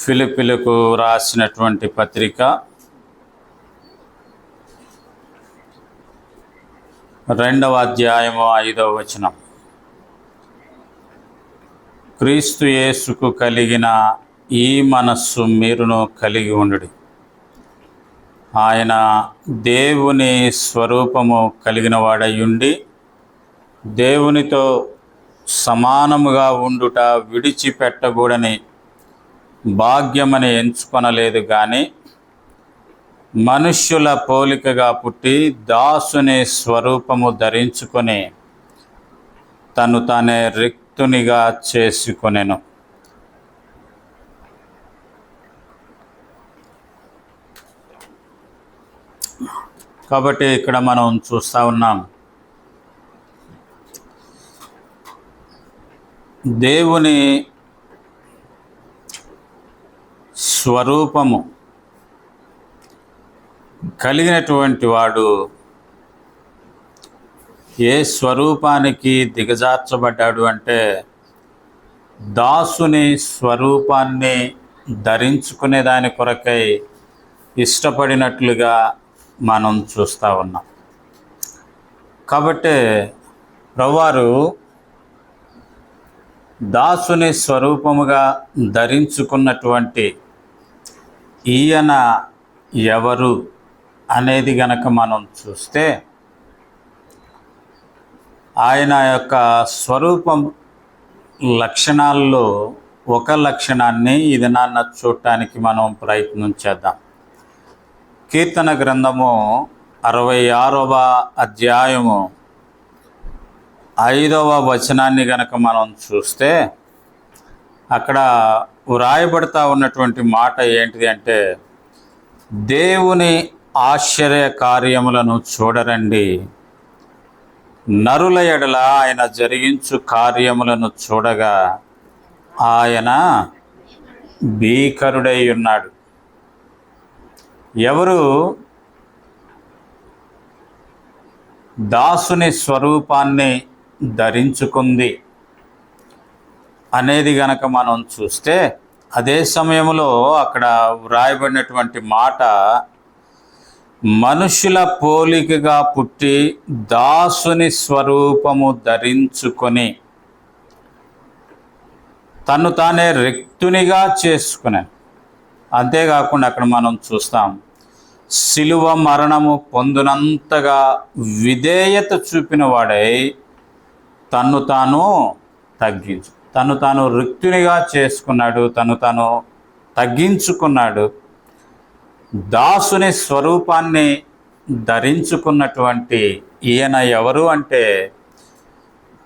ఫిలిప్పీలకు రాసినటువంటి పత్రిక 2వ అధ్యాయము 5వ వచనం. క్రీస్తు యేసుకు కలిగిన ఈ మనస్సు మీరును కలిగి ఉండుడి. ఆయన దేవుని స్వరూపము కలిగిన వాడయుండి దేవునితో సమానముగా ఉండుట విడిచిపెట్టకూడని భాగ్యమని ఎంచుకొనలేదు కానీ మనుష్యుల పోలికగా పుట్టి దాసుని స్వరూపము ధరించుకొని తను తానే రిక్తునిగా చేసుకొనెను. కాబట్టి ఇక్కడ మనం చూస్తూ ఉన్నాం, దేవుని స్వరూపము కలిగినటువంటి వాడు ఏ స్వరూపానికి దిగజార్చబడ్డాడు అంటే దాసుని స్వరూపాన్ని ధరించుకునే దాని కొరకై ఇష్టపడినట్లుగా మనం చూస్తూ ఉన్నాం. కాబట్టి ప్రభువారు దాసుని స్వరూపముగా ధరించుకున్నటువంటి ఈయన ఎవరు అనేది గనక మనం చూస్తే, ఆయన యొక్క స్వరూపం లక్షణాల్లో ఒక లక్షణాన్ని ఇది నాన్న చూడటానికి మనం ప్రయత్నం చేద్దాం. కీర్తన గ్రంథము 66వ అధ్యాయము 5వ వచనాన్ని గనక మనం చూస్తే అక్కడ వ్రాయబడతా ఉన్నటువంటి మాట ఏంటిది అంటే, దేవుని ఆశ్చర్య కార్యములను చూడరండి, నరుల ఎడల ఆయన జరిగించు కార్యములను చూడగా ఆయన భీకరుడై ఉన్నాడు. ఎవరు దాసుని స్వరూపాన్ని ధరించుకుంది అనేది గనక మనం చూస్తే, అదే సమయంలో అక్కడ వ్రాయబడినటువంటి మాట, మనుషుల పోలికగా పుట్టి దాసుని స్వరూపము ధరించుకొని తను తానే రిక్తునిగా చేసుకునే. అంతేకాకుండా అక్కడ మనం చూస్తాం, శిలువ మరణము పొందునంతగా విధేయత చూపిన వాడై తను తాను రిక్తునిగా చేసుకున్నాడు, తను తాను తగ్గించుకున్నాడు. దాసుని స్వరూపాన్ని ధరించుకున్నటువంటి ఈయన ఎవరు అంటే,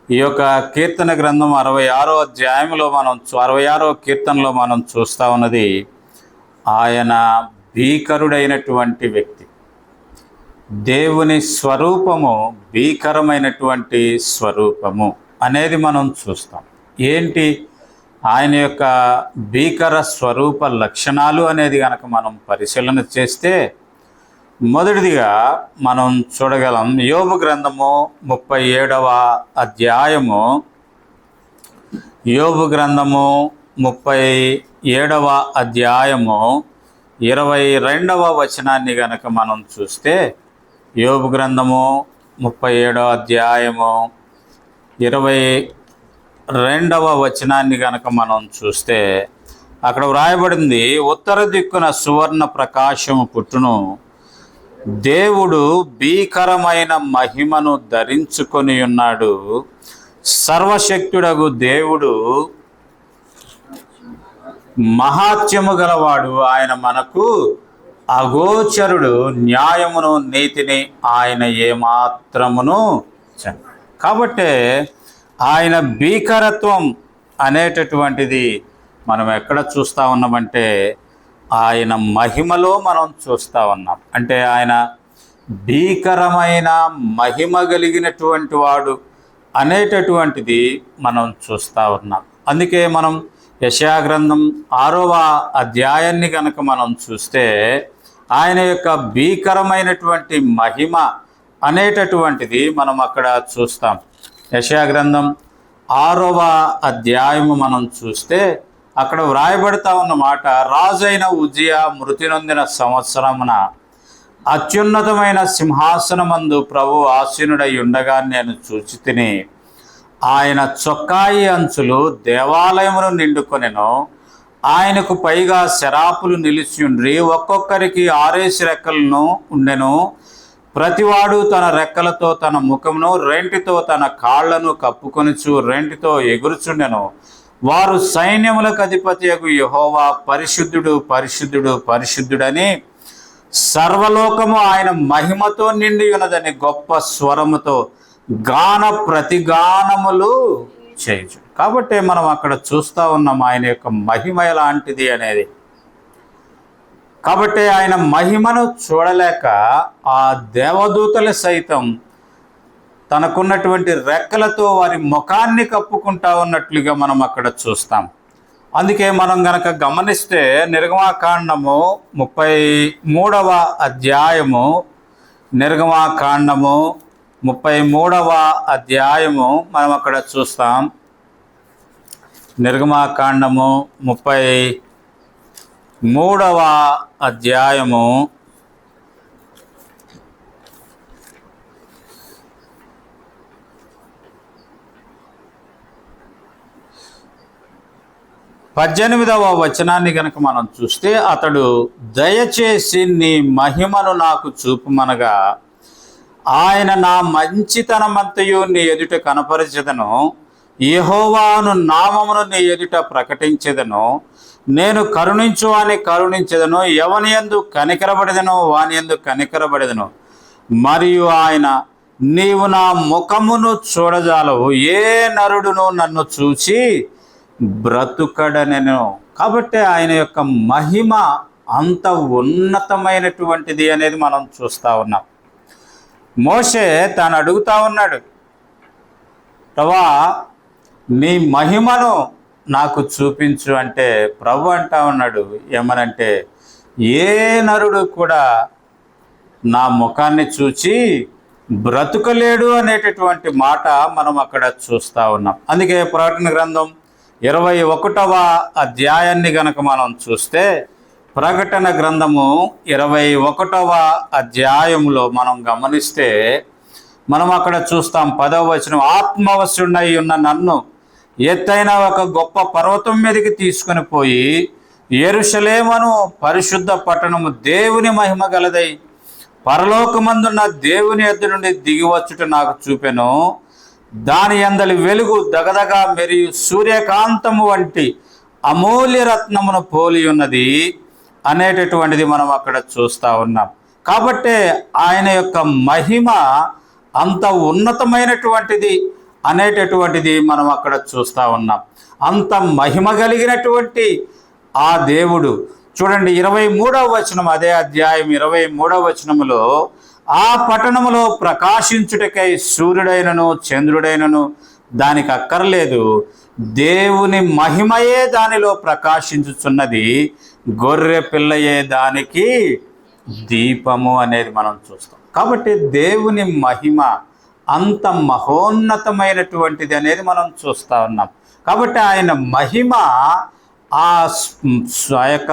ఈ యొక్క కీర్తన గ్రంథం 66వ అధ్యాయంలో 66వ కీర్తనలో మనం చూస్తూ ఉన్నది, ఆయన భీకరుడైనటువంటి వ్యక్తి. దేవుని స్వరూపము భీకరమైనటువంటి స్వరూపము అనేది మనం చూస్తాం. ఏంటి ఆయన యొక్క భీకర స్వరూప లక్షణాలు అనేది కనుక మనం పరిశీలన చేస్తే, మొదటిదిగా మనం చూడగలం యోబు గ్రంథము 37వ అధ్యాయము, యోబు గ్రంథము 37వ అధ్యాయము 22వ వచనాన్ని గనక మనం చూస్తే, యోబు గ్రంథము 37వ అధ్యాయము 22వ వచనాన్ని గనక మనం చూస్తే అక్కడ వ్రాయబడింది, ఉత్తర దిక్కున సువర్ణ ప్రకాశము పుట్టును, దేవుడు భీకరమైన మహిమను ధరించుకొని ఉన్నాడు, సర్వశక్తుడగు దేవుడు మహాత్యము గలవాడు, ఆయన మనకు అగోచరుడు, న్యాయమును నీతిని ఆయన ఏమాత్రమును. కాబట్టి ఆయన భీకరత్వం అనేటటువంటిది మనం ఎక్కడ చూస్తూ ఉన్నామంటే ఆయన మహిమలో మనం చూస్తూ ఉన్నాం. అంటే ఆయన భీకరమైన మహిమ కలిగినటువంటి వాడు అనేటటువంటిది మనం చూస్తూ ఉన్నాం. అందుకే మనం యెషయా గ్రంథం 6వ అధ్యాయాన్ని కనుక మనం చూస్తే ఆయన యొక్క భీకరమైనటువంటి మహిమ అనేటటువంటిది మనం అక్కడ చూస్తాం. యెషయా గ్రంథం 6వ అధ్యాయము మనం చూస్తే అక్కడ వ్రాయబడతా ఉన్న మాట, రాజైన ఉజ్జియా మృతి నొందిన సంవత్సరమున అత్యున్నతమైన సింహాసనమందు ప్రభు ఆసీనుడై ఉండగా నేను చూచి తిని, ఆయన చొక్కాయి అంచులు దేవాలయమును నిండుకొనెను. ఆయనకు పైగా శరాపులు నిలిచి ఉండ్రి, ఒక్కొక్కరికి 6 రెక్కలను ఉండెను. ప్రతివాడు తన రెక్కలతో తన ముఖమును, రెంటితో తన కాళ్లను కప్పుకొనుచు రెంటితో ఎగురుచుండెను. వారు సైన్యములకు అధిపతియగు యెహోవా పరిశుద్ధుడు పరిశుద్ధుడు పరిశుద్ధుడని, సర్వలోకము ఆయన మహిమతో నిండి ఉన్నదని గొప్ప స్వరముతో గాన ప్రతిగానములు చేయొచ్చు. కాబట్టి మనం అక్కడ చూస్తూ ఉన్నాం ఆయన యొక్క మహిమ ఎలాంటిది అనేది. కాబట్టి ఆయన మహిమను చూడలేక ఆ దేవదూతలు సైతం తనకున్నటువంటి రెక్కలతో వారి ముఖాన్ని కప్పుకుంటా ఉన్నట్లుగా మనం అక్కడ చూస్తాం. అందుకే మనం గనక గమనిస్తే నిర్గమాకాండము 33వ అధ్యాయము, నిర్గమాకాండము 33వ అధ్యాయము మనం అక్కడ చూస్తాం. నిర్గమాకాండము 33వ అధ్యాయము 18వ వచనాన్ని గనక మనం చూస్తే, అతడు దయచేసి నీ మహిమను నాకు చూపుమనగా, ఆయన నా మంచితనమంతయు నీ ఎదుట కనపరిచెదను, యెహోవాను నామమును నీ ఎదుట ప్రకటించెదను. నేను కరుణించు అని కరుణించెదను, ఎవని యందు కనికరబడెదను వాని యందు కనికరబడెదను. మరియు ఆయన, నీవు నా ముఖమును చూడజాలవు, ఏ నరుడును నన్ను చూచి బ్రతుకడనెను. కాబట్టి ఆయన యొక్క మహిమ అంత ఉన్నతమైనటువంటిది అనేది మనం చూస్తూ ఉన్నాం. మోషే తాను అడుగుతా ఉన్నాడు, ప్రభా నీ మహిమను నాకు చూపించు అంటే, ప్రభు అంటా ఉన్నాడు ఏమనంటే, ఏ నరుడు కూడా నా ముఖాన్ని చూచి బ్రతుకలేడు అనేటటువంటి మాట మనం అక్కడ చూస్తూ ఉన్నాం. అందుకే ప్రకటన గ్రంథం 21వ అధ్యాయాన్ని గనక మనం చూస్తే, ప్రకటన గ్రంథము 21వ అధ్యాయంలో మనం గమనిస్తే మనం అక్కడ చూస్తాం 10వ వచనం, ఆత్మవశుడై ఉన్న నన్ను ఎత్తైన ఒక గొప్ప పర్వతం మీదకి తీసుకొని పోయి, యెరూషలేమును పరిశుద్ధ పట్టణము దేవుని మహిమ గలదై పరలోకమందున్న దేవుని యొద్ద నుండి దిగివచ్చుట నాకు చూపెను. దాని యందలి వెలుగు దగదగా మెరియు సూర్యకాంతము వంటి అమూల్య రత్నమును పోలి ఉన్నది అనేటటువంటిది మనం అక్కడ చూస్తూ ఉన్నాం. కాబట్టి ఆయన యొక్క మహిమ అంత ఉన్నతమైనటువంటిది అనేటటువంటిది మనం అక్కడ చూస్తూ ఉన్నాం. అంత మహిమ కలిగినటువంటి ఆ దేవుడు చూడండి, 23వ వచనం, అదే అధ్యాయం 23వ వచనములో, ఆ పట్టణములో ప్రకాశించుటకై సూర్యుడైనను చంద్రుడైనను దానికి అక్కర్లేదు, దేవుని మహిమయే దానిలో ప్రకాశించుచున్నది, గొర్రె పిల్లయే దానికి దీపము అనేది మనం చూస్తాం. కాబట్టి దేవుని మహిమ అంత మహోన్నతమైనటువంటిది అనేది మనం చూస్తూ ఉన్నాం. కాబట్టి ఆయన మహిమ ఆ యొక్క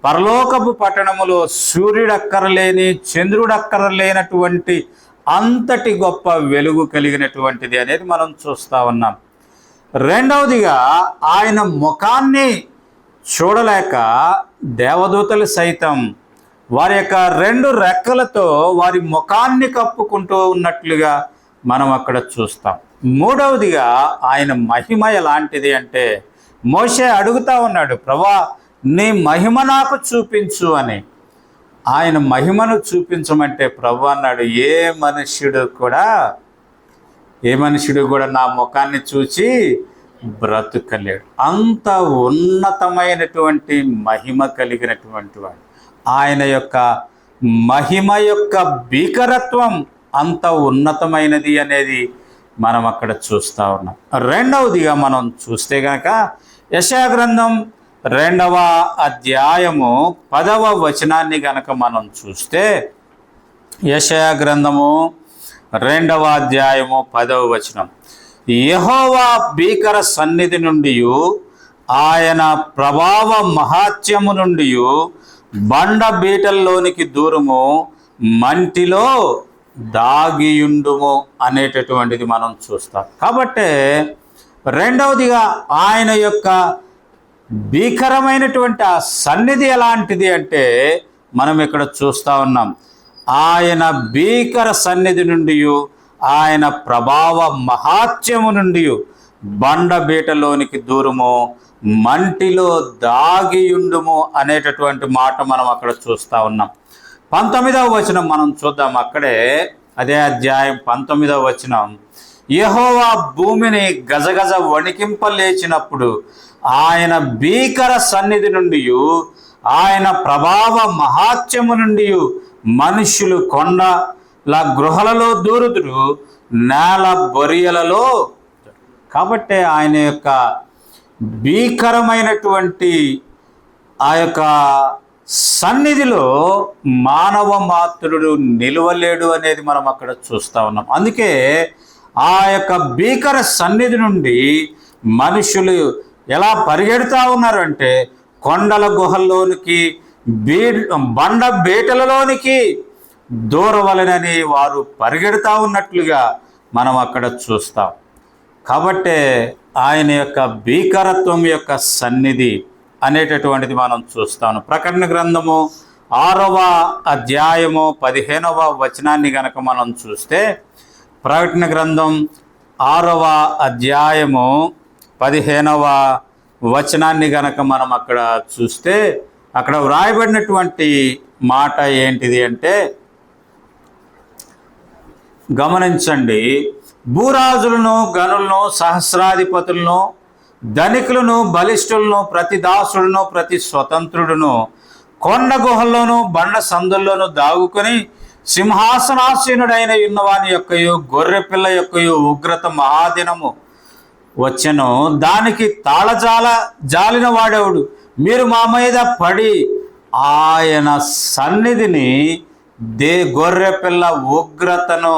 పరలోకపు పట్టణములో సూర్యుడక్కరలేని చంద్రుడక్కరలేనటువంటి అంతటి గొప్ప వెలుగు కలిగినటువంటిది అనేది మనం చూస్తూ ఉన్నాం. రెండవదిగా ఆయన ముఖాన్ని చూడలేక దేవదూతలు సైతం వారి యొక్క 2 రెక్కలతో వారి ముఖాన్ని కప్పుకుంటూ ఉన్నట్లుగా మనం అక్కడ చూస్తాం. మూడవదిగా ఆయన మహిమ ఎలాంటిది అంటే, మోషే అడుగుతా ఉన్నాడు, ప్రభా నీ మహిమ నాకు చూపించు అని. ఆయన మహిమను చూపించమంటే ప్రభు అన్నాడు, ఏ మనుష్యుడు కూడా నా ముఖాన్ని చూచి బ్రతుకలేడు. అంత ఉన్నతమైనటువంటి మహిమ కలిగినటువంటి వాడు. ఆయన యొక్క మహిమ యొక్క భీకరత్వం అంత ఉన్నతమైనది అనేది మనం అక్కడ చూస్తూ ఉన్నాం. రెండవదిగా మనం చూస్తే కనుక యెషయా గ్రంథం 2వ అధ్యాయము 10వ వచనాన్ని గనక మనం చూస్తే, యెషయా గ్రంథము 2వ అధ్యాయము 10వ వచనం, యెహోవా భీకర సన్నిధి నుండి ఆయన ప్రభావ మహాత్యము నుండి బండ బీటల్లోనికి దూరము, మంటిలో దాగియుండుము అనేటటువంటిది మనం చూస్తాం. కాబట్టి రెండవదిగా ఆయన యొక్క భీకరమైనటువంటి ఆ సన్నిధి ఎలాంటిది అంటే మనం ఇక్కడ చూస్తూ ఉన్నాం. ఆయన భీకర సన్నిధి నుండి, ఆయన ప్రభావ మహాత్యము నుండి బండ బీటలోనికి దూరము, మంటిలో దాగియుండుము అనేటటువంటి మాట మనం అక్కడ చూస్తూ ఉన్నాం. 19వ వచనం మనం చూద్దాం. అక్కడే అదే అధ్యాయం 19వ వచనం, యెహోవా భూమిని గజగజ వణికింపలేచినప్పుడు ఆయన భీకర సన్నిధి నుండి, ఆయన ప్రభావ మహాత్యము నుండి మనుష్యులు కొండల గృహలలో దూరుదురు, నేల బొరియలలో. కాబట్టి ఆయన యొక్క భీకరమైనటువంటి ఆ యొక్క సన్నిధిలో మానవ మాత్రుడు నిలవలేడు అనేది మనం అక్కడ చూస్తూ ఉన్నాం. అందుకే ఆ యొక్క భీకర సన్నిధి నుండి మనుషులు ఎలా పరిగెడుతూ ఉన్నారంటే కొండల గుహల్లోనికి, బండ బీటలలోనికి దూరవలనని వారు పరిగెడుతూ ఉన్నట్లుగా మనం అక్కడ చూస్తాం. కాబట్టే ఆయన యొక్క భీకరత్వం యొక్క సన్నిధి అనేటటువంటిది మనం చూస్తాను. ప్రకటన గ్రంథము 6వ అధ్యాయము 15వ వచనాన్ని గనక మనం చూస్తే, ప్రకటన గ్రంథం 6వ అధ్యాయము 15వ వచనాన్ని గనక మనం అక్కడ చూస్తే, అక్కడ వ్రాయబడినటువంటి మాట ఏంటిది అంటే, గమనించండి, భూరాజులను, గనులను, సహస్రాధిపతులను, ధనికులను, బలిష్ఠులను, ప్రతి దాసుడును, ప్రతి స్వతంత్రుడును కొండ గుహల్లోనూ బండ సందుల్లోనూ దాగుకొని సింహాసనాసీనుడైన ఉన్నవాని యొక్కయు గొర్రెపిల్ల యొక్కయు ఉగ్రత మహాదినము వచ్చెను, దానికి జాలిన వాడేవుడు, మీరు మా మీద పడి ఆయన సన్నిధిని గొర్రెపిల్ల ఉగ్రతను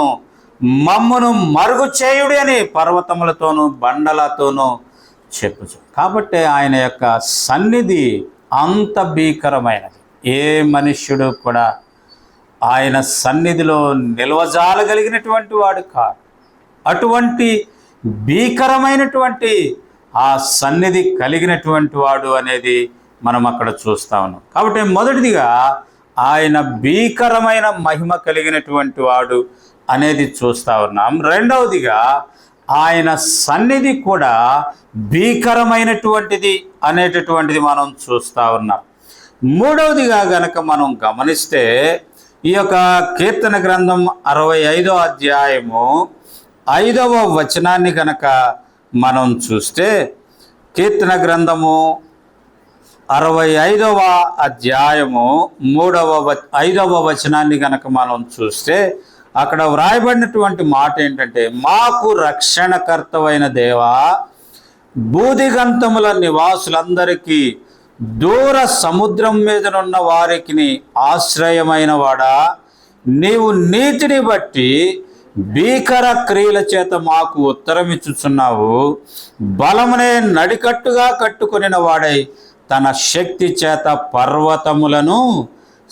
మమ్మును మరుగు చేయుడి అని పర్వతములతోనూ బండలతోనూ చెప్పుచు. కాబట్టి ఆయన యొక్క సన్నిధి అంత భీకరమైనది. ఏ మనుష్యుడు కూడా ఆయన సన్నిధిలో నిల్వజాలగలిగినటువంటి వాడు కాదు. అటువంటి భీకరమైనటువంటి ఆ సన్నిధి కలిగినటువంటి వాడు అనేది మనం అక్కడ చూస్తా ఉన్నాం. కాబట్టి మొదటిదిగా ఆయన భీకరమైన మహిమ కలిగినటువంటి వాడు అనేది చూస్తూ ఉన్నాం. రెండవదిగా ఆయన సన్నిధి కూడా భీకరమైనటువంటిది అనేటటువంటిది మనం చూస్తూ ఉన్నాం. మూడవదిగా గనక మనం గమనిస్తే, ఈ యొక్క కీర్తన గ్రంథం 65వ అధ్యాయము 5వ వచనాన్ని గనక మనం చూస్తే, కీర్తన గ్రంథము 65వ అధ్యాయము 5వ వచనాన్ని గనక మనం చూస్తే, అక్కడ వ్రాయబడినటువంటి మాట ఏంటంటే, మాకు రక్షణకర్తవైన దేవా, బూదిగంతముల నివాసులందరికీ, దూర సముద్రం మీదనున్న వారికి ఆశ్రయమైన వాడా, నీవు నీతిని బట్టి భీకర క్రియల చేత మాకు ఉత్తరమిచ్చుచున్నావు. బలమునే నడికట్టుగా కట్టుకొనిన వాడై తన శక్తి చేత పర్వతములను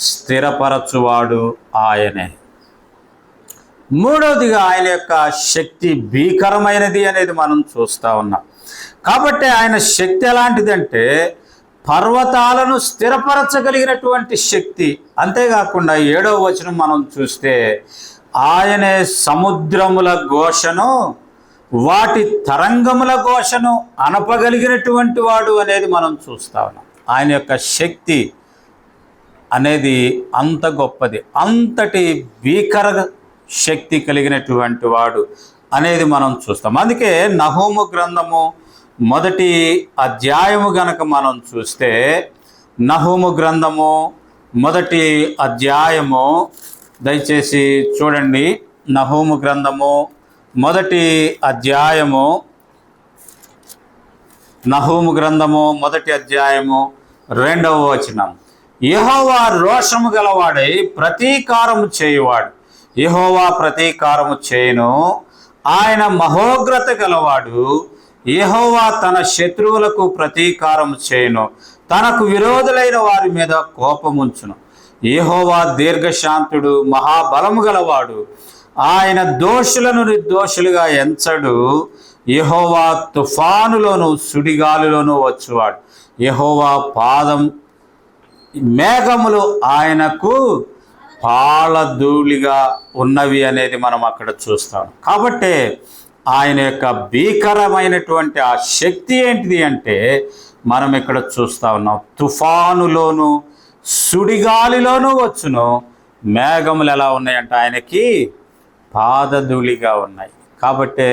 స్థిరపరచువాడు ఆయనే. మూడవదిగా ఆయన యొక్క శక్తి భీకరమైనది అనేది మనం చూస్తూ ఉన్నాం. కాబట్టి ఆయన శక్తి ఎలాంటిదంటే పర్వతాలను స్థిరపరచగలిగినటువంటి శక్తి. అంతేకాకుండా 7వ వచనం మనం చూస్తే, ఆయనే సముద్రముల ఘోషను, వాటి తరంగముల ఘోషను అనపగలిగినటువంటి వాడు అనేది మనం చూస్తా ఉన్నాం. ఆయన యొక్క శక్తి అనేది అంత గొప్పది, అంతటి భీకర శక్తి కలిగినటువంటి వాడు అనేది మనం చూస్తాం. అందుకే నహూము గ్రంథము 1వ అధ్యాయము గనక మనం చూస్తే, నహూము గ్రంథము 1వ అధ్యాయము దయచేసి చూడండి. నహూము గ్రంథము 1వ అధ్యాయము, నహూము గ్రంథము 1వ అధ్యాయము 2వ వచనం, యెహోవా రోషము గలవాడై ప్రతీకారము చేయువాడు, యెహోవా ప్రతీకారము చేయును, ఆయన మహోగ్రత గలవాడు, యెహోవా తన శత్రువులకు ప్రతీకారం చేయును, తనకు విరోధులైన వారి మీద కోపముంచును. యెహోవా దీర్ఘశాంతుడు, మహాబలము గలవాడు, ఆయన దోషులను నిర్దోషులుగా ఎంచడు. యెహోవా తుఫానులోను సుడిగాలిలోను వచ్చువాడు. యెహోవా పాదం మేఘములు ఆయనకు పాలధూళిగా ఉన్నవి అనేది మనం అక్కడ చూస్తాం. కాబట్టి ఆయన యొక్క భీకరమైనటువంటి ఆ శక్తి ఏంటిది అంటే మనం ఇక్కడ చూస్తా ఉన్నాం. తుఫానులోను సుడిగాలిలోనూ వచ్చును. మేఘములు ఎలా ఉన్నాయంటే ఆయనకి పాదధూళిగా ఉన్నాయి. కాబట్టి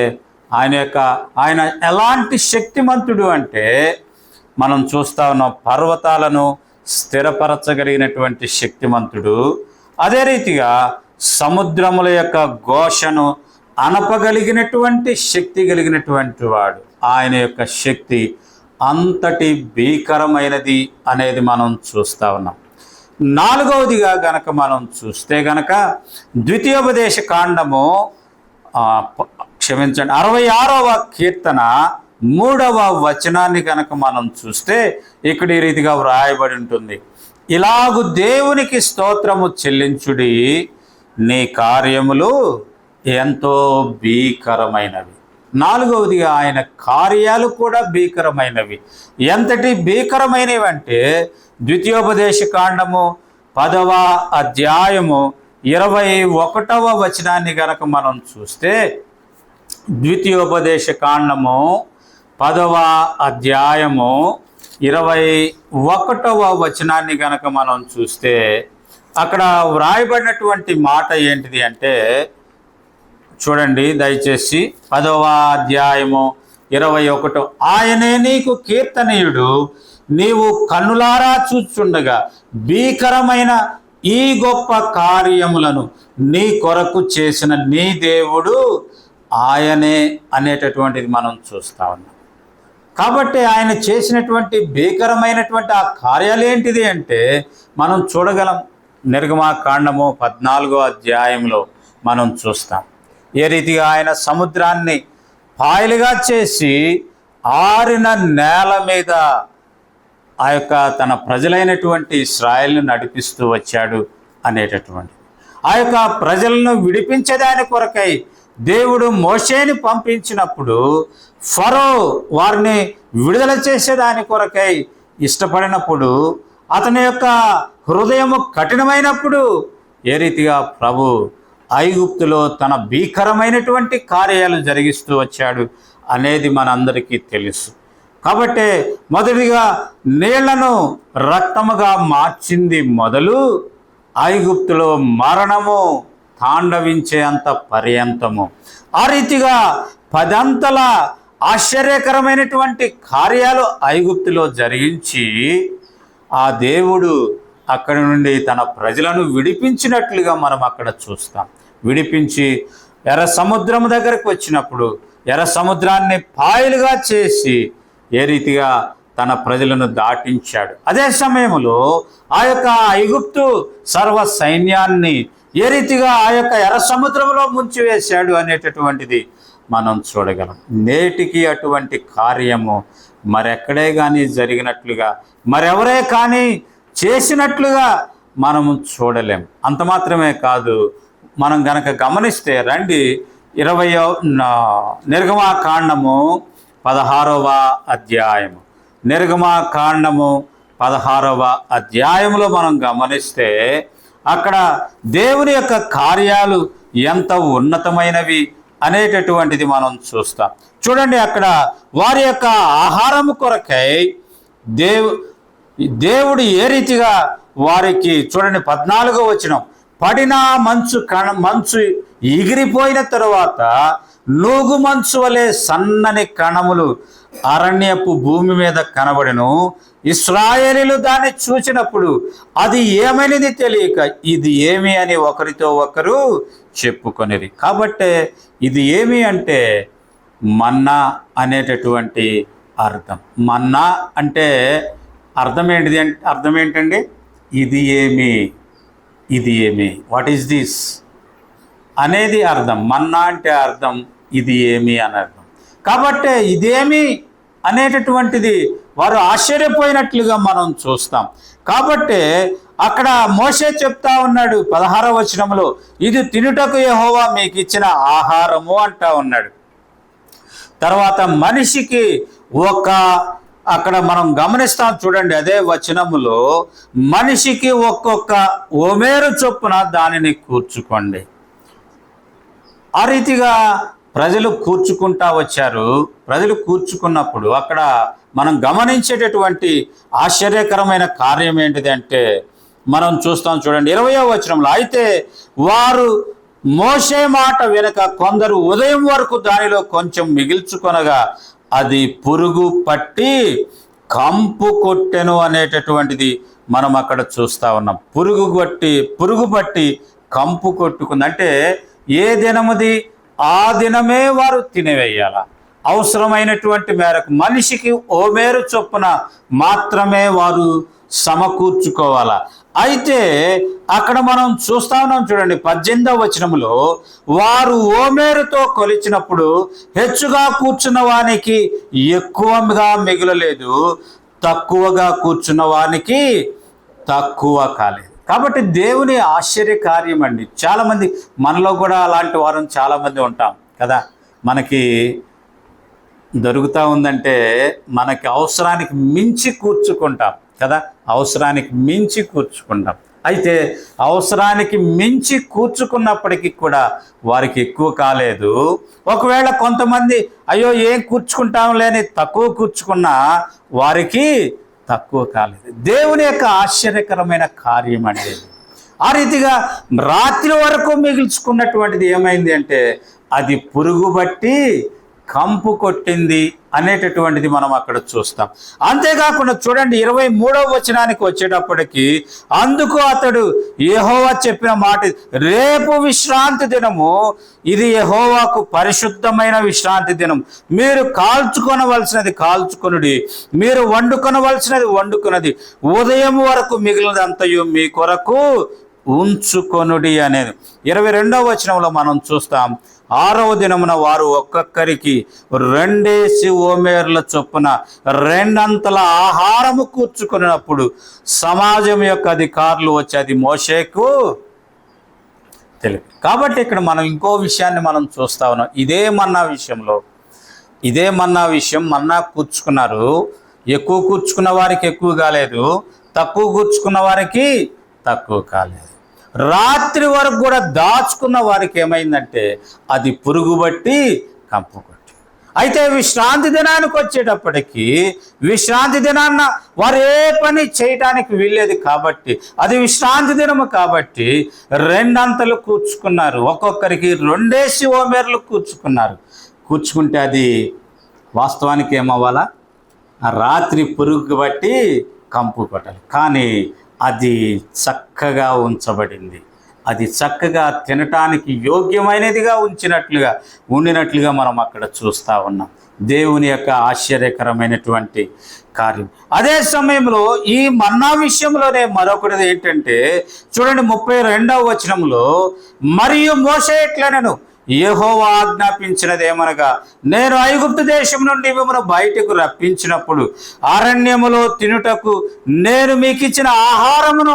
ఆయన ఎలాంటి శక్తిమంతుడు అంటే మనం చూస్తా ఉన్నాం. పర్వతాలను స్థిరపరచగలిగినటువంటి శక్తిమంతుడు. అదే రీతిగా సముద్రముల యొక్క ఘోషను అనపగలిగినటువంటి శక్తి కలిగినటువంటి వాడు. ఆయన యొక్క శక్తి అంతటి భీకరమైనది అనేది మనం చూస్తూ ఉన్నాం. నాలుగవదిగా గనక మనం చూస్తే గనక ద్వితీయోపదేశ కాండము 66వ కీర్తన 3వ వచనాన్ని కనుక మనం చూస్తే ఇక్కడ ఈ రీతిగా వ్రాయబడి ఉంటుంది. ఇలాగు దేవునికి స్తోత్రము చెల్లించుడి, నీ కార్యములు ఎంతో భీకరమైనవి. నాలుగవదిగా ఆయన కార్యాలు కూడా భీకరమైనవి. ఎంతటి భీకరమైనవి అంటే ద్వితీయోపదేశ కాండము 10వ అధ్యాయము 21వ వచనాన్ని గనక మనం చూస్తే, ద్వితీయోపదేశ కాండము 10వ అధ్యాయము 21వ వచనాన్ని గనక మనం చూస్తే అక్కడ వ్రాయబడినటువంటి మాట ఏంటిది అంటే చూడండి దయచేసి. 10వ అధ్యాయము 21. ఆయనే నీకు కీర్తనీయుడు, నీవు కన్నులారా చూచుండగా భీకరమైన ఈ గొప్ప కార్యములను నీ కొరకు చేసిన నీ దేవుడు ఆయనే అనేటటువంటిది మనం చూస్తా ఉన్నాం. కాబట్టి ఆయన చేసినటువంటి భీకరమైనటువంటి ఆ కార్యాలు ఏంటిది అంటే మనం చూడగలం. నిర్గమాకాండము 14వ అధ్యాయంలో మనం చూస్తాం. ఏ రీతిగా ఆయన సముద్రాన్ని పాయలుగా చేసి ఆరిన నేల మీద ఆ యొక్క తన ప్రజలైనటువంటి ఇశ్రాయేలును నడిపిస్తూ వచ్చాడు అనేటటువంటి. ఆ యొక్క ప్రజలను విడిపించేదాని కొరకై దేవుడు మోషేని పంపించినప్పుడు ఫరో వారిని విడుదల చేసేదాని కొరకై ఇష్టపడినప్పుడు, అతని యొక్క హృదయము కఠినమైనప్పుడు ఏ రీతిగా ప్రభు ఐగుప్తులో తన భీకరమైనటువంటి కార్యాలు జరిగిస్తూ వచ్చాడు అనేది మనందరికీ తెలుసు. కాబట్టి మొదటిగా నీళ్లను రక్తముగా మార్చింది మొదలు ఐగుప్తులో మరణము తాండవించే అంత పర్యంతము ఆ రీతిగా 10 అంతల ఆశ్చర్యకరమైనటువంటి కార్యాలు ఐగుప్తులో జరిగించి ఆ దేవుడు అక్కడి నుండి తన ప్రజలను విడిపించినట్లుగా మనం అక్కడ చూస్తాం. విడిపించి ఎర్ర సముద్రం దగ్గరకు వచ్చినప్పుడు ఎర్ర సముద్రాన్ని పాయలుగా చేసి ఏ రీతిగా తన ప్రజలను దాటించాడు. అదే సమయంలో ఆ యొక్క ఐగుప్తు సర్వ సైన్యాన్ని ఏ రీతిగా ఆ యొక్క ఎర్ర సముద్రంలో ముంచివేశాడు అనేటటువంటిది మనం చూడగలం. నేటికి అటువంటి కార్యము మరెక్కడే కానీ జరిగినట్లుగా, మరెవరే కానీ చేసినట్లుగా మనము చూడలేం. అంత మాత్రమే కాదు, మనం గనక గమనిస్తే రండి 20 నిర్గమాకాండము 16వ అధ్యాయము. నిర్గమాకాండము 16వ అధ్యాయంలో మనం గమనిస్తే అక్కడ దేవుని యొక్క కార్యాలు ఎంత ఉన్నతమైనవి అనేటటువంటిది మనం చూస్తాం. చూడండి, అక్కడ వారి యొక్క ఆహారము కొరకై దేవుడు ఏ రీతిగా వారికి చూడండి 14వ వచనం, పడిన మంచు ఎగిరిపోయిన తరువాత నూగు మంచు వలె సన్నని కణములు అరణ్యపు భూమి మీద కనబడెను. ఇశ్రాయేలీయులు దాన్ని చూచినప్పుడు అది ఏమైనది తెలియక ఇది ఏమి అని ఒకరితో ఒకరు చెప్పుకొనిరి. కాబట్టి ఇది ఏమి అంటే మన్నా అనేటటువంటి అర్థం. మన్నా అంటే అర్థం ఏంటండి? ఇది ఏమి, వాట్ ఈస్ దిస్ అనేది అర్థం. మన్నా అంటే అర్థం ఇది ఏమి అని అర్థం. కాబట్టి ఇదేమి అనేటటువంటిది వారు ఆశ్చర్యపోయినట్లుగా మనం చూస్తాం. కాబట్టి అక్కడ మోషే చెప్తా ఉన్నాడు 16వ వచనంలో, ఇది తినుటకు యెహోవా మీకు ఇచ్చిన ఆహారము అంటా ఉన్నాడు. తర్వాత మనిషికి అక్కడ మనం గమనిస్తాం చూడండి, అదే వచనములో మనిషికి ఒక్కొక్క ఓమేరు చొప్పున దానిని కూర్చుకోండి. ఆ రీతిగా ప్రజలు కూర్చుకుంటా వచ్చారు. ప్రజలు కూర్చుకున్నప్పుడు అక్కడ మనం గమనించేటటువంటి ఆశ్చర్యకరమైన కార్యం ఏంటిది అంటే మనం చూస్తాం చూడండి 20వ వచనంలో, అయితే వారు మోషే మాట వెనుక కొందరు ఉదయం వరకు దానిలో కొంచెం మిగిల్చుకొనగా అది పురుగు పట్టి కంపు కొట్టెను అనేటటువంటిది మనం అక్కడ చూస్తా ఉన్నాం. పురుగు పట్టి కంపు కొట్టుకుంది అంటే ఏ దినముది ఆ దినమే వారు తినివేయాల. అవసరమైనటువంటి మేరకు మనిషికి ఓమేరు చొప్పున మాత్రమే వారు సమకూర్చుకోవాలా. అయితే అక్కడ మనం చూస్తా ఉన్నాం చూడండి 18వ వచనంలో, వారు ఓమేరుతో కొలిచినప్పుడు హెచ్చుగా కూర్చున్న వానికి ఎక్కువగా మిగులలేదు, తక్కువగా కూర్చున్న వానికి తక్కువ కాలేదు. కాబట్టి దేవుని ఆశ్చర్యకార్యం అండి. చాలామంది మనలో కూడా అలాంటి వారం చాలామంది ఉంటాం కదా. మనకి దొరుకుతూ ఉందంటే మనకి అవసరానికి మించి కూర్చుకుంటాం కదా, అవసరానికి మించి కూర్చుకుంటాం. అయితే అవసరానికి మించి కూర్చుకున్నప్పటికీ కూడా వారికి ఎక్కువ కాలేదు. ఒకవేళ కొంతమంది అయ్యో ఏం కూర్చుకుంటాం లేని తక్కువ కూర్చుకున్నా వారికి తక్కువ కాలేదు. దేవుని యొక్క ఆశ్చర్యకరమైన కార్యం అండి. ఆ రీతిగా రాత్రి వరకు మిగిల్చుకున్నటువంటిది ఏమైంది అంటే అది పురుగు బట్టి కంపు కొట్టింది అనేటటువంటిది మనం అక్కడ చూస్తాం. అంతేకాకుండా చూడండి 23వ వచనానికి వచ్చేటప్పటికి, అందుకు అతడు యెహోవా చెప్పిన మాట, రేపు విశ్రాంతి దినము, ఇది యెహోవాకు పరిశుద్ధమైన విశ్రాంతి దినం. మీరు కాల్చుకొనవలసినది కాల్చుకొనుడి, మీరు వండుకొనవలసినది వండుకొనది, ఉదయం వరకు మిగిలినంతయు మీ కొరకు ఉంచుకొనుడి అనేది 22వ వచనంలో మనం చూస్తాం. 6వ దినమున వారు ఒక్కొక్కరికి 2 ఓమేర్ల చొప్పున 2 అంతల ఆహారము కూర్చుకున్నప్పుడు సమాజం యొక్క అధికారులు వచ్చి అది మోషేకు తెలియదు. కాబట్టి ఇక్కడ మనం ఇంకో విషయాన్ని మనం చూస్తా ఉన్నాం. ఇదే మన్నా విషయం మన్నా కూర్చుకున్నారు. ఎక్కువ కూర్చుకున్న వారికి ఎక్కువ కాలేదు, తక్కువ కూర్చుకున్న వారికి తక్కువ కాలేదు. రాత్రి వరకు కూడా దాచుకున్న వారికి ఏమైందంటే అది పురుగు బట్టి కంపు కొట్టి. అయితే విశ్రాంతి దినానికి వచ్చేటప్పటికి విశ్రాంతి దినాన్న వారు ఏ పని చేయటానికి వీల్లేదు కాబట్టి అది విశ్రాంతి దినము కాబట్టి 2 అంతలు కూర్చుకున్నారు. ఒక్కొక్కరికి 2 ఓమేర్లు కూర్చుకుంటే అది వాస్తవానికి ఏమవ్వాలా, రాత్రి పురుగు బట్టి కంపు కొట్టాలి. కానీ అది చక్కగా ఉంచబడింది. అది చక్కగా తినటానికి యోగ్యమైనదిగా ఉండినట్లుగా మనం అక్కడ చూస్తూ ఉన్నాం. దేవుని యొక్క ఆశ్చర్యకరమైనటువంటి కార్యం. అదే సమయంలో ఈ మన్నా విషయంలోనే మరొకటి ఏంటంటే చూడండి 32వ వచనంలో, మరియు మోషే ఇట్లనెను, యెహోవా ఆజ్ఞాపించినదేమనగా, నేను ఐగుప్తు దేశం నుండి మిమ్మల్ని బయటకు రప్పించినప్పుడు అరణ్యములో తినుటకు నేను మీకు ఇచ్చిన ఆహారమును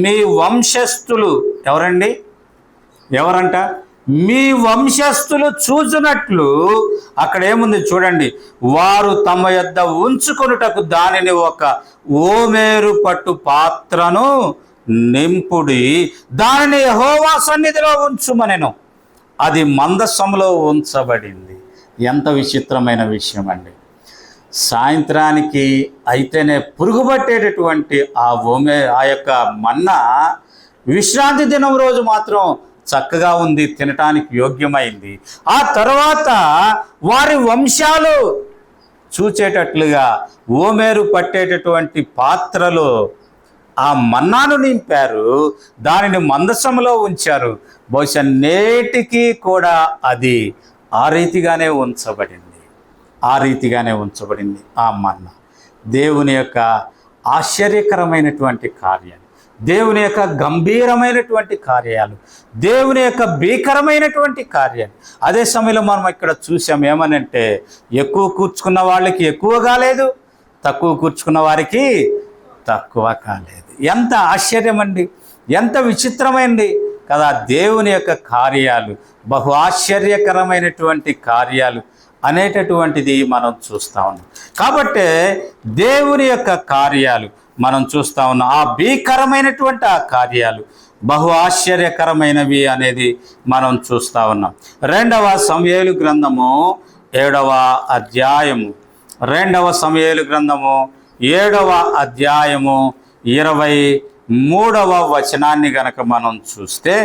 మీ వంశస్థులు ఎవరంట మీ వంశస్థులు చూచునట్లు, అక్కడ ఏముంది చూడండి, వారు తమ యొద్ద ఉంచుకొనుటకు దానిని ఒక ఓమేరు పట్టు పాత్రను నింపుడి, దానిని యెహోవా సన్నిధిలో ఉంచుమనెను. అది మందసంలో ఉంచబడింది. ఎంత విచిత్రమైన విషయం అండి. సాయంత్రానికి అయితేనే పురుగుపట్టేటటువంటి ఆ యొక్క మన్నా విశ్రాంతి దినం రోజు మాత్రం చక్కగా ఉంది, తినటానికి యోగ్యమైంది. ఆ తర్వాత వారి వంశాలు చూచేటట్లుగా ఓమేరు పట్టేటటువంటి పాత్రలో ఆ మన్నాను నింపారు, దానిని మందసంలో ఉంచారు. బహుశా నేటికి కూడా అది ఆ రీతిగానే ఉంచబడింది ఆ మన్నా. దేవుని యొక్క ఆశ్చర్యకరమైనటువంటి కార్యం. దేవుని యొక్క గంభీరమైనటువంటి కార్యాలు, దేవుని యొక్క భీకరమైనటువంటి కార్యాలు. అదే సమయంలో మనం ఇక్కడ చూసాం ఏమనంటే, ఎక్కువ కూర్చుకున్న వాళ్ళకి ఎక్కువ కాలేదు, తక్కువ కూర్చుకున్న వారికి తక్కువ కాలేదు. ఎంత ఆశ్చర్యం అండి, ఎంత విచిత్రమైంది కదా. దేవుని యొక్క కార్యాలు బహు ఆశ్చర్యకరమైనటువంటి కార్యాలు అనేటటువంటిది మనం చూస్తూ ఉన్నాం. కాబట్టి దేవుని యొక్క కార్యాలు మనం చూస్తూ ఉన్నాం. ఆ భీకరమైనటువంటి ఆ కార్యాలు బహు ఆశ్చర్యకరమైనవి అనేది మనం చూస్తూ ఉన్నాం. 2వ సమూయేలు గ్రంథము 7వ అధ్యాయము, 2వ సమూయేలు గ్రంథము 7వ అధ్యాయము 23వ వచనాన్ని గనక మనం చూస్తే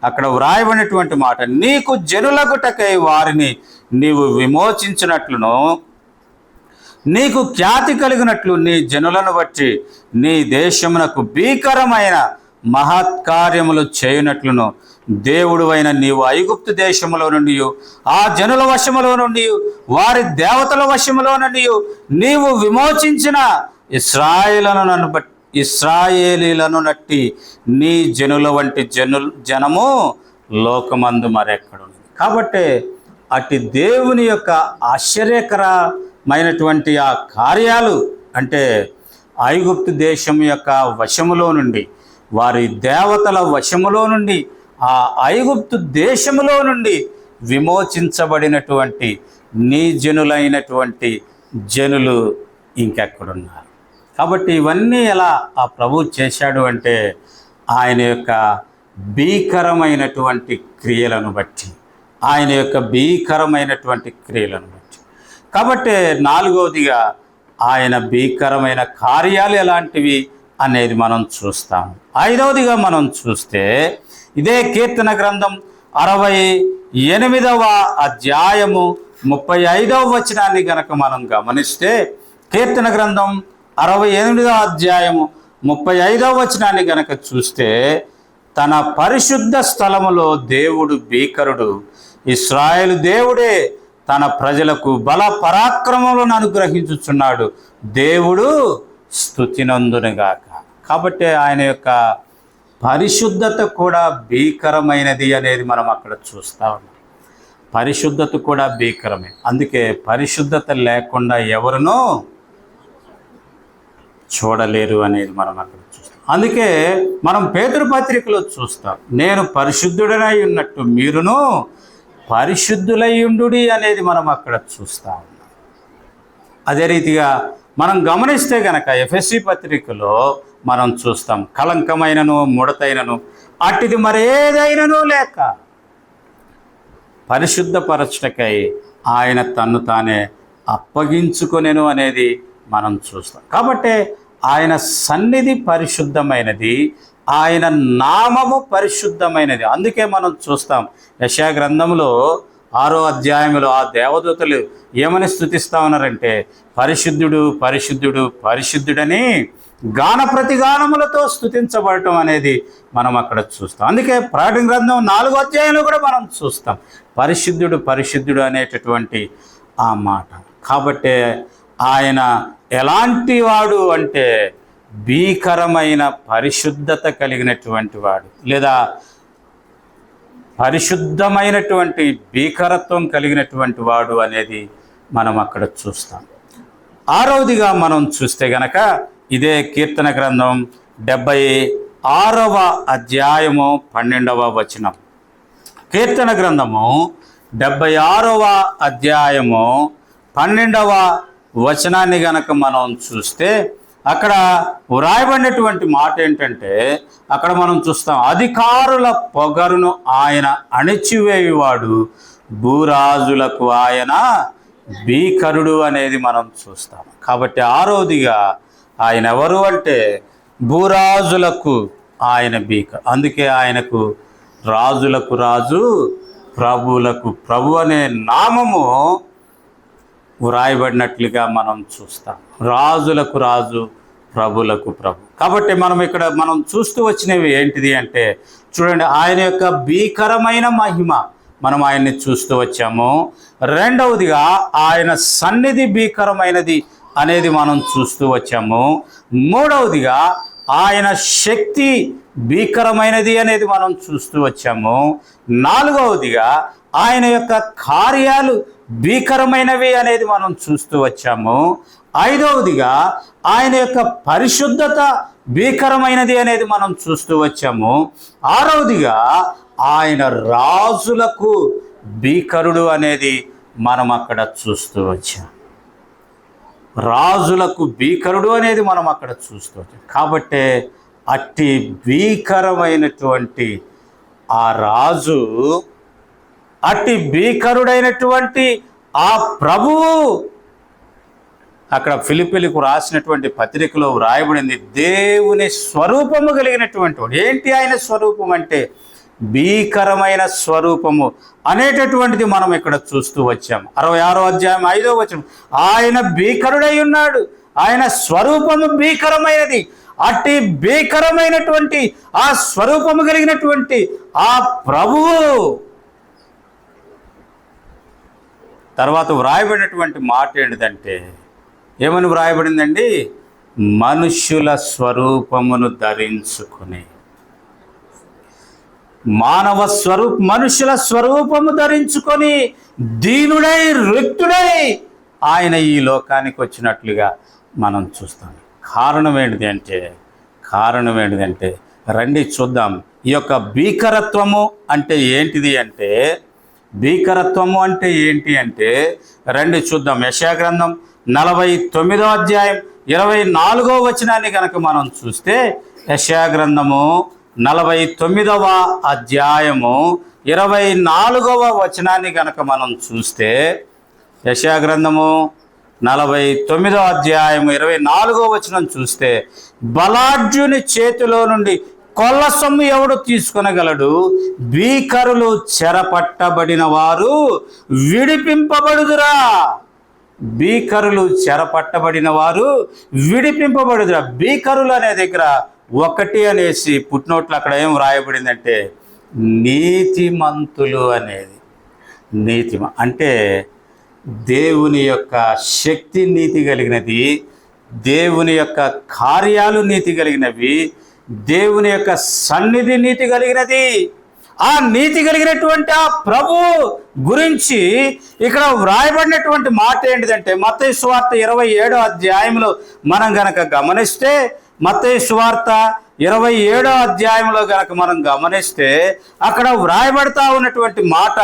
అక్కడ వ్రాయబడినటువంటి మాట, నీకు జనులగుటకై వారిని నీవు విమోచించినట్లును, నీకు ఖ్యాతి కలిగినట్లు నీ జనులను బట్టి నీ దేశమునకు భీకరమైన మహత్కార్యములు చేయునట్లును దేవుడువైన నీవు ఐగుప్తు దేశములో నుండి, ఆ జనుల వశములో నుండి, వారి దేవతల వశములో నుండి నీవు విమోచించిన ఇశ్రాయేలీలను నట్టి నీ జనుల వంటి జనము లోకమందు మరెక్కడుంది. కాబట్టి అట్టి దేవుని యొక్క ఆశ్చర్యకరమైనటువంటి ఆ కార్యాలు అంటే ఐగుప్తు దేశం యొక్క వశములో నుండి, వారి దేవతల వశములో నుండి, ఆ ఐగుప్తు దేశములో నుండి విమోచించబడినటువంటి నీ జనులైనటువంటి జనులు ఇంకెక్కడున్నారు. కాబట్టి ఇవన్నీ ఎలా ఆ ప్రభు చేశాడు అంటే ఆయన యొక్క భీకరమైనటువంటి క్రియలను బట్టి, ఆయన యొక్క భీకరమైనటువంటి క్రియలను బట్టి. కాబట్టి 4వదిగా ఆయన భీకరమైన కార్యాలు ఎలాంటివి అనేది మనం చూస్తాము. 5వదిగా మనం చూస్తే ఇదే కీర్తన గ్రంథం 68వ అధ్యాయము 35వ వచనాన్ని గనక మనం గమనిస్తే, కీర్తన గ్రంథం 68వ అధ్యాయము 35వ వచనాన్ని గనక చూస్తే, తన పరిశుద్ధ స్థలములో దేవుడు భీకరుడు, ఇశ్రాయేలు దేవుడే తన ప్రజలకు బల పరాక్రమములను అనుగ్రహించుచున్నాడు, దేవుడు స్తుతినందునుగాక. కాబట్టి ఆయన యొక్క పరిశుద్ధత కూడా భీకరమైనది అనేది మనం అక్కడ చూస్తూ ఉన్నాం. పరిశుద్ధత కూడా భీకరమే. అందుకే పరిశుద్ధత లేకుండా ఎవరునూ చూడలేరు అనేది మనం అక్కడ చూస్తాం. అందుకే మనం పేతురు పత్రికలో చూస్తాం, నేను పరిశుద్ధుడనై ఉన్నట్టు మీరును పరిశుద్ధులై ఉండుడి అనేది మనం అక్కడ చూస్తూ ఉన్నాం. అదే రీతిగా మనం గమనిస్తే గనక ఎఫెసీ పత్రికలో మనం చూస్తాం, కళంకమైనను ముడతైనను అట్టిది మరేదైనను లేక పరిశుద్ధపరచుటకై ఆయన తన్ను తానే అప్పగించుకొనెను అనేది మనం చూస్తాం. కాబట్టి ఆయన సన్నిధి పరిశుద్ధమైనది, ఆయన నామము పరిశుద్ధమైనది. అందుకే మనం చూస్తాం యెషయా గ్రంథంలో 6వ అధ్యాయంలో ఆ దేవదూతలు ఏమని స్తుతిస్తా ఉన్నారంటే, పరిశుద్ధుడు పరిశుద్ధుడు పరిశుద్ధుడని గాన ప్రతిగానములతో స్తుతించబడటం అనేది మనం అక్కడ చూస్తాం. అందుకే ప్రకటన గ్రంథం 4వ అధ్యాయంలో కూడా మనం చూస్తాం పరిశుద్ధుడు పరిశుద్ధుడు అనేటటువంటి ఆ మాట. కాబట్టి ఆయన ఎలాంటి వాడు అంటే భీకరమైన పరిశుద్ధత కలిగినటువంటి వాడు, లేదా పరిశుద్ధమైనటువంటి భీకరత్వం కలిగినటువంటి వాడు అనేది మనం అక్కడ చూస్తాం. 6వదిగా మనం చూస్తే గనక ఇదే కీర్తన గ్రంథం 76వ అధ్యాయము 12వ వచనం. కీర్తన గ్రంథము 76వ అధ్యాయము 12వ వచనాన్ని గనక మనం చూస్తే అక్కడ వ్రాయబడినటువంటి మాట ఏంటంటే, అక్కడ మనం చూస్తాం, అధికారుల పొగరును ఆయన అణిచివేయువాడు, భూరాజులకు ఆయన భీకరుడు అనేది మనం చూస్తాం. కాబట్టి 6వదిగా ఆయన ఎవరు అంటే భూరాజులకు ఆయన భీకరు. అందుకే ఆయనకు రాజులకు రాజు ప్రభువులకు ప్రభు అనే నామము వ్రాయబడినట్లుగా మనం చూస్తాం. రాజులకు రాజు ప్రభులకు ప్రభు. కాబట్టి మనం చూస్తూ వచ్చినవి ఏంటిది అంటే, చూడండి, ఆయన యొక్క భీకరమైన మహిమ మనం ఆయన్ని చూస్తూ వచ్చాము. 2వదిగా ఆయన సన్నిధి భీకరమైనది అనేది మనం చూస్తూ వచ్చాము. 3వదిగా ఆయన శక్తి భీకరమైనది అనేది మనం చూస్తూ వచ్చాము. 4వదిగా ఆయన యొక్క కార్యాలు భీకరమైనవి అనేది మనం చూస్తూ వచ్చాము. 5వదిగా ఆయన యొక్క పరిశుద్ధత భీకరమైనది అనేది మనం చూస్తూ వచ్చాము. 6వదిగా ఆయన రాజులకు భీకరుడు అనేది మనం అక్కడ చూస్తూ వచ్చాం. రాజులకు భీకరుడు అనేది మనం అక్కడ చూస్తూ వచ్చాం. కాబట్టి అట్టి భీకరమైనటువంటి ఆ రాజు, అట్టి భీకరుడైనటువంటి ఆ ప్రభువు, అక్కడ ఫిలిప్పీలకు రాసినటువంటి పత్రికలో వ్రాయబడింది దేవుని స్వరూపము కలిగినటువంటి వాడు. ఏంటి ఆయన స్వరూపం అంటే భీకరమైన స్వరూపము అనేటటువంటిది మనం ఇక్కడ చూస్తూ వచ్చాం. 66వ అధ్యాయం 5వ వచనం, ఆయన భీకరుడై ఉన్నాడు, ఆయన స్వరూపము భీకరమైనది. అట్టి భీకరమైనటువంటి ఆ స్వరూపము కలిగినటువంటి ఆ ప్రభువు తర్వాత వ్రాయబడినటువంటి మాట ఏంటిదంటే, ఏమని వ్రాయబడిందండి? మనుష్యుల స్వరూపమును ధరించుకుని, మనుషుల స్వరూపము ధరించుకొని దీనుడై రిక్తుడై ఆయన ఈ లోకానికి వచ్చినట్లుగా మనం చూస్తాం. కారణం ఏంటిదంటే రండి చూద్దాం. ఈ యొక్క భీకరత్వము అంటే ఏంటిది అంటే, భీకరత్వము అంటే ఏంటి అంటే రండి చూద్దాం. యెషయా గ్రంథం 49వ అధ్యాయం 24వ వచనాన్ని కనుక మనం చూస్తే, యెషయా గ్రంథము 49వ అధ్యాయము 24వ వచనాన్ని కనుక మనం చూస్తే, యెషయా గ్రంథము 49వ అధ్యాయము 24వ వచనం చూస్తే, బలాఢ్యుని చేతిలో నుండి కొల్ల సొమ్ము ఎవడు తీసుకొనగలడు? భీకరులు చెరపట్టబడిన వారు విడిపింపబడుదురా. భీకరులు చెరపట్టబడిన వారు విడిపింపబడుదురా. భీకరులు అనే దగ్గర 1 అనేసి పుట్నోట్లు అక్కడ ఏం రాయబడిందంటే నీతిమంతులు అనేది. అంటే దేవుని యొక్క శక్తి నీతి కలిగినది, దేవుని యొక్క కార్యాలు నీతి కలిగినవి, దేవుని యొక్క సన్నిధి నీతి కలిగినది. ఆ నీతి కలిగినటువంటి ఆ ప్రభు గురించి ఇక్కడ వ్రాయబడినటువంటి మాట ఏంటిదంటే, మత్తయి సువార్త 27వ అధ్యాయంలో మనం గనక గమనిస్తే, మత్తయి సువార్త 27వ అధ్యాయంలో గనక మనం గమనిస్తే అక్కడ వ్రాయబడతా ఉన్నటువంటి మాట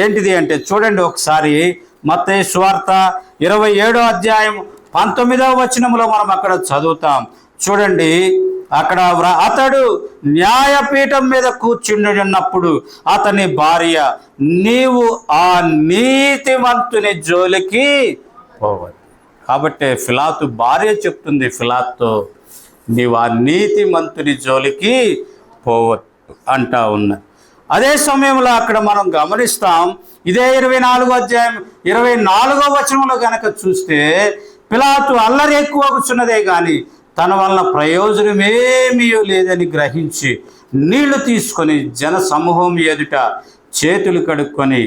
ఏంటిది అంటే చూడండి ఒకసారి. మత్తయి సువార్త 27వ అధ్యాయం 19వ వచనంలో మనం అక్కడ చదువుతాం. చూడండి, అక్కడ అతడు న్యాయపీఠం మీద కూర్చుండినప్పుడు అతని భార్య, నీవు ఆ నీతిమంతుని జోలికి పోవద్దు. కాబట్టి ఫిలాతు భార్య చెప్తుంది ఫిలాతుతో, నీవు ఆ నీతిమంతుని జోలికి పోవద్దు అంటా ఉన్నా. అదే సమయంలో అక్కడ మనం గమనిస్తాం, ఇదే 24వ అధ్యాయం 24వ వచనంలో కనుక చూస్తే, పిలాతు అల్లరి ఎక్కువ కూర్చున్నదే కానీ తన వలన ప్రయోజనమేమీ లేదని గ్రహించి నీళ్లు తీసుకొని జన సమూహం ఎదుట చేతులు కడుక్కొని,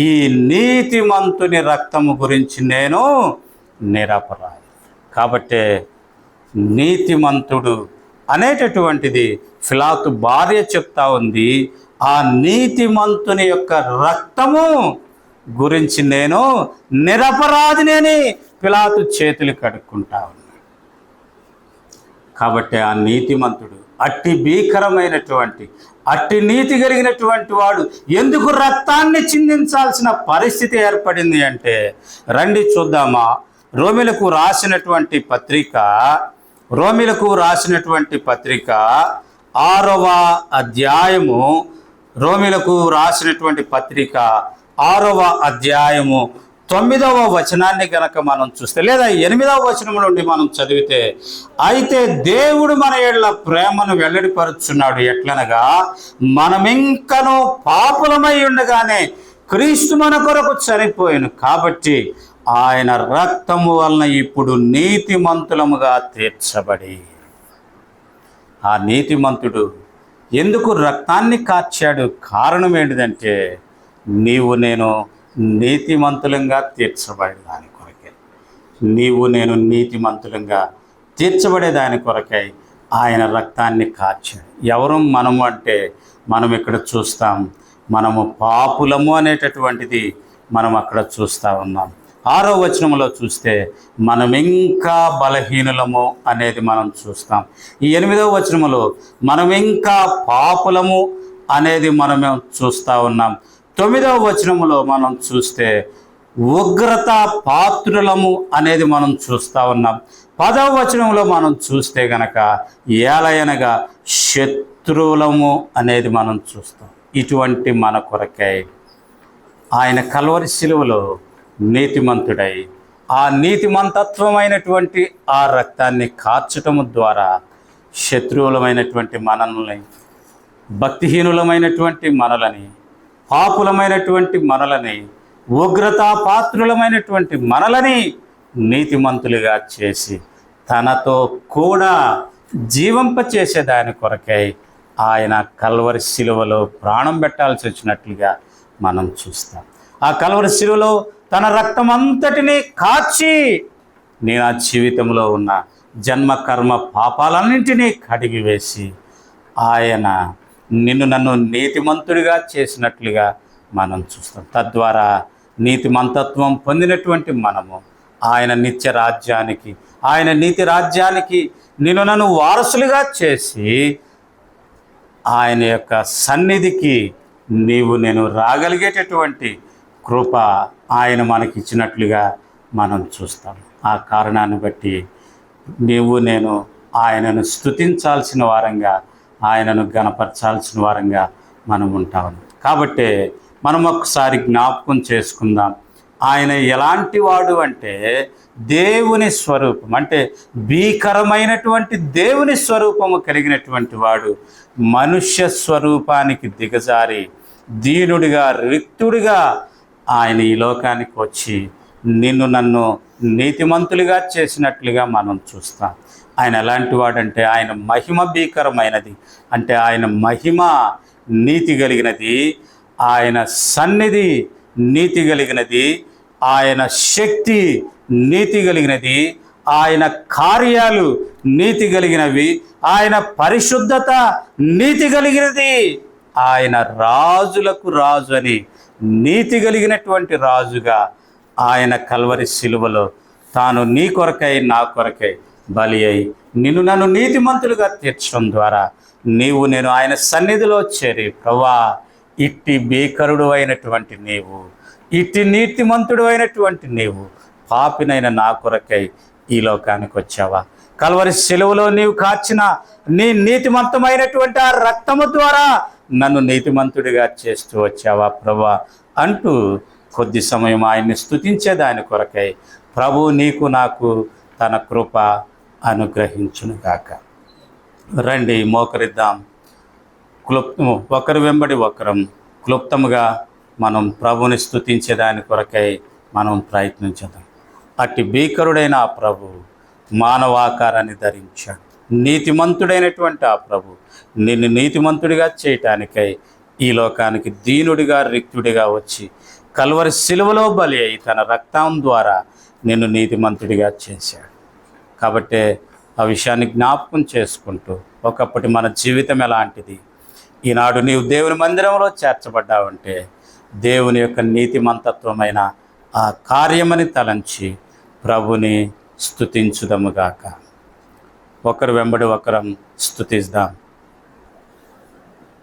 ఈ నీతిమంతుని రక్తము గురించి నేను నిరపరాధి. కాబట్టి నీతిమంతుడు అనేటటువంటిది ఫిలాతు భార్య చెప్తా ఉంది. ఆ నీతిమంతుని యొక్క రక్తము గురించి నేను నిరపరాధిని అని పిలాతు చేతులు కడుక్కుంటా ఉన్నాడు. కాబట్టి ఆ నీతిమంతుడు అట్టి భీకరమైనటువంటి అట్టి నీతి కలిగినటువంటి వాడు ఎందుకు రక్తాన్ని చిందించాల్సిన పరిస్థితి ఏర్పడింది అంటే రండి చూద్దామా. రోమిలకు రాసినటువంటి పత్రిక 6వ అధ్యాయము, రోమిలకు రాసినటువంటి పత్రిక 6వ అధ్యాయము 9వ వచనాన్ని గనక మనం చూస్తే, లేదా 8వ వచనం నుండి మనం చదివితే, అయితే దేవుడు మన యెడల ప్రేమను వెల్లడిపరుచున్నాడు ఎట్లనగా, మనమింకనూ పాపులమై ఉండగానే క్రీస్తు మన కొరకు చనిపోయాను కాబట్టి ఆయన రక్తము వలన ఇప్పుడు నీతిమంతులముగా తీర్చబడి. ఆ నీతిమంతుడు ఎందుకు రక్తాన్ని కార్చాడు? కారణం ఏంటిదంటే, నీవు నేను నీతిమంతులంగా తీర్చబడే దాని కొరకై, నీవు నేను నీతిమంతులంగా తీర్చబడే దాని కొరకై ఆయన రక్తాన్ని కార్చాడు. ఎవరు మనము అంటే మనం ఇక్కడ చూస్తాం, మనము పాపులము అనేటటువంటిది మనం అక్కడ చూస్తూ ఉన్నాం. 6వ వచనంలో చూస్తే మనం ఇంకా బలహీనులము అనేది మనం చూస్తాం. ఈ 8వ వచనంలో మనం ఇంకా పాపులము అనేది మనమే చూస్తూ ఉన్నాం. 9వ వచనంలో మనం చూస్తే ఉగ్రత పాత్రులము అనేది మనం చూస్తూ ఉన్నాం. 10వ వచనంలో మనం చూస్తే గనక ఏలయనగా శత్రువులము అనేది మనం చూస్తాం. ఇటువంటి మన కొరకై ఆయన కల్వరి శిలువలో నీతిమంతుడై ఆ నీతిమంతత్వమైనటువంటి ఆ రక్తాన్ని కార్చటము ద్వారా శత్రువులమైనటువంటి మనల్ని, భక్తిహీనులమైనటువంటి మనలని, పాపులమైనటువంటి మనలని, ఉగ్రతాపాత్రులమైనటువంటి మనలని నీతిమంతులుగా చేసి తనతో కూడా జీవింపచేసే దాని కొరకై ఆయన కల్వరి శిలువలో ప్రాణం పెట్టాల్సి వచ్చినట్లుగా మనం చూస్తాం. ఆ కల్వరి శిలువలో తన రక్తం అంతటినీ కాచి నేను ఆ జీవితంలో ఉన్న జన్మ కర్మ పాపాలన్నింటినీ కడిగివేసి ఆయన నిన్ను నన్ను నీతిమంతుడిగా చేసినట్లుగా మనం చూస్తాం. తద్వారా నీతిమంతత్వం పొందినటువంటి మనము ఆయన నిత్య రాజ్యానికి, ఆయన నీతి రాజ్యానికి నిన్ను నన్ను వారసులుగా చేసి ఆయన యొక్క సన్నిధికి నేను రాగలిగేటటువంటి కృప ఆయన మనకిచ్చినట్లుగా మనం చూస్తాం. ఆ కారణాన్ని బట్టి నేను ఆయనను స్తుతించాల్సిన వారంగా, ఆయనను గణపరచాల్సిన వారంగా మనం ఉంటాము. కాబట్టి మనం ఒకసారి జ్ఞాపకం చేసుకుందాం. ఆయన ఎలాంటి వాడు అంటే దేవుని స్వరూపం, అంటే భీకరమైనటువంటి దేవుని స్వరూపము కలిగినటువంటి వాడు. మనుష్య స్వరూపానికి దిగజారి దీనుడిగా, రిక్తుడిగా ఆయన ఈ లోకానికి వచ్చి నిన్ను నన్ను నీతిమంతులుగా చేసినట్లుగా మనం చూస్తాం. ఆయన ఎలాంటి వాడంటే ఆయన మహిమ భీకరమైనది, అంటే ఆయన మహిమ నీతి కలిగినది, ఆయన సన్నిధి నీతి కలిగినది, ఆయన శక్తి నీతి కలిగినది, ఆయన కార్యాలు నీతి కలిగినవి, ఆయన పరిశుద్ధత నీతి కలిగినది, ఆయన రాజులకు రాజు అని నీతి కలిగినటువంటి రాజుగా ఆయన కల్వరి శిలువలో తాను నీ కొరకై నా కొరకై బలి అయి నిన్ను నన్ను నీతిమంతులుగా తీర్చడం ద్వారా నేను ఆయన సన్నిధిలో చేరి, ప్రభువా ఇట్టి భీకరుడు అయినటువంటి నీవు, ఇట్టి నీతిమంతుడు అయినటువంటి నీవు పాపినైన నా కొరకై ఈ లోకానికి వచ్చావా? కల్వరి శిలువలో నీవు కార్చిన నీ నీతిమంతమైనటువంటి ఆ రక్తము ద్వారా నన్ను నీతిమంతుడిగా చేస్తూ వచ్చావా ప్రభువా అంటూ కొద్ది సమయం ఆయన్ని స్తుతించే దాని కొరకై ప్రభు నీకు నాకు తన కృప అనుగ్రహించునుగాక. రండి మోకరిద్దాం. క్లుప్తము ఒకరి వెంబడి ఒకరం క్లుప్తముగా మనం ప్రభుని స్తుతించే దాని కొరకై మనం ప్రయత్నించదాం. అట్టి భీకరుడైన ఆ ప్రభు మానవాకారాన్ని ధరించాడు. నీతిమంతుడైనటువంటి ఆ ప్రభు నిన్ను నీతిమంతుడిగా చేయటానికై ఈ లోకానికి దీనుడిగా, రిక్తుడిగా వచ్చి కల్వరి శిలువలో బలి అయి తన రక్తం ద్వారా నిన్ను నీతిమంతుడిగా చేశాడు. కాబట్టి ఆ విషయాన్ని జ్ఞాపకం చేసుకుంటూ ఒకప్పటి మన జీవితం ఎలాంటిది, ఈనాడు నీవు దేవుని మందిరంలో చేర్చబడ్డావంటే దేవుని యొక్క నీతిమంతత్వమైన ఆ కార్యమని తలంచి ప్రభుని స్తుతించుదముగాక. ఒకరు వెంబడి ఒకరం స్తుతిద్దాం.